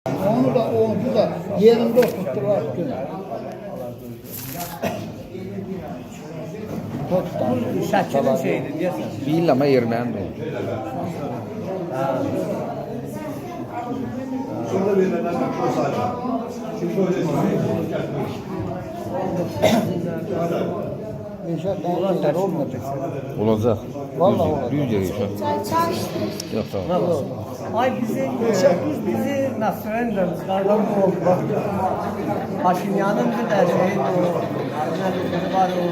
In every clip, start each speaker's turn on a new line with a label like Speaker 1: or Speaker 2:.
Speaker 1: Onu da onu da yerinde oturttular.
Speaker 2: Şəkilin şeyidir, deyəsən.
Speaker 3: Değil ama yermendir.
Speaker 1: İnşaat daha olmayacak.
Speaker 3: Olacak.
Speaker 1: Vallahi olacak.
Speaker 3: 100 lira inşallah. Yok tamam.
Speaker 2: Ay bizi Nasrəndən çıxardan bu oldu. Bax, Paşinyanın bir də şeydi o. Nədir var o.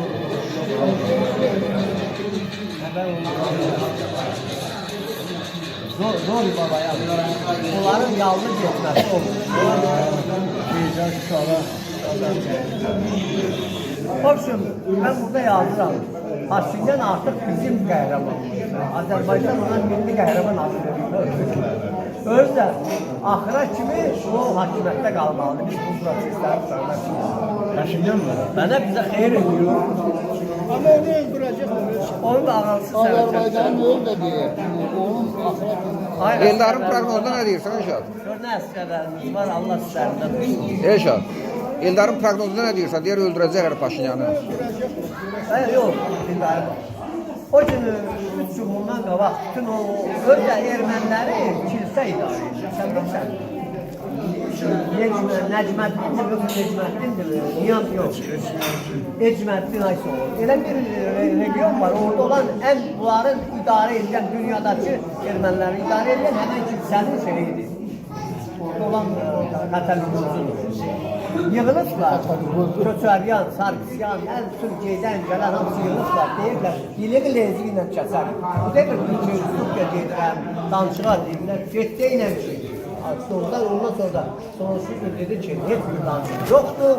Speaker 2: Nəbər Zor baba ya. Onların yalnız getməsi olur.
Speaker 1: Bizden sonra
Speaker 2: Hoşum, ben burada yazıram. Paşinyan artıq bizim qəhrəmanımız. Azərbaycan ona milli qəhrəman adı verir. Özü də axıra kimi o hakimiyyətdə qalmalıdır. Biz bu prosesləri tutarlar.
Speaker 1: Paşinyan mı?
Speaker 2: Mənə bizə xeyir ediyor.
Speaker 1: Ama onu öldürecek.
Speaker 2: Onun da ağılsız
Speaker 1: Azerbaycan'ın öyle diye. Onun ahiret
Speaker 3: Eldarın prognozunda ne diyorsun Eşat?
Speaker 2: Gör nə əsgərlərimiz var, Allah sizlərindən.
Speaker 3: Eşat. Eldarın prognozunda ne diyorsan? Diğer öldürecekler Paşinyan'ı.
Speaker 2: Hayır, yok. O günü 3 gün bundan qabaq bütün o özə erməniləri kilsə idarə edir. Sən bilirsən. Necməddindir, Necməddindir, niyaz yox. Necməddin Aysoğlu. Elə bir region var, orada olan ən bunların idarə edən, dünyadakı erməniləri idarə edən həmən kilsənin şeyidir. Orada olan Kataloniyasıdır. Yığılıblar, Köçəryan, Sarkisyan, hər Türkiyədən gələn hamısı yığılıblar, deyirlər, dili lezi ilə kəsər. Bu deyir ki, Türkiyə gedirəm, danışıqlar deyirlər, getdə ilə bir şey. Ondan sonra sonrası dedi ki, heç bir danışıq yoxdur,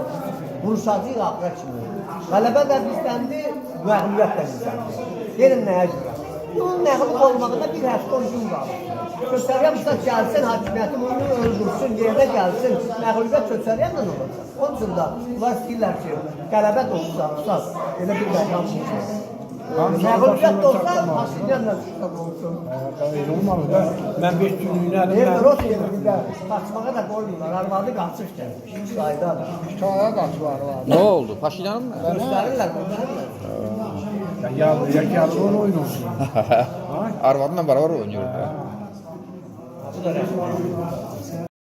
Speaker 2: vuruşacaq axıra kimi. Qələbə də bizdəndir, məğlubiyyət də bizdəndir. Gelin nəyə görə? Bunun məğlub olmağına bir həftə 10 gün qalır. Köçəryan gəlsin, hakimiyyətim onu öldürsün, yerdə gəlsin, məğlubiyyət Köçəryanla olacaq. Onun için da bunlar istəyirlər ki, qələbə də olsa, elə bir məqam olsun. Məğlubiyyət də olsa, Paşinyanla olsun.
Speaker 1: öyle olmalı da. Ben 5 günlüğüne
Speaker 2: Deyir, Rosya'da kaçmağa da koymuyorlar, arvadı kaçış gelmiş, sayda.
Speaker 1: Kaya kaç var.
Speaker 3: Ne oldu? Paşinyan'ın mı?
Speaker 2: Gösterirler.
Speaker 1: Yakalı oynuyorsun.
Speaker 3: Arvadla beraber oynuyor.
Speaker 2: Bu da resmen.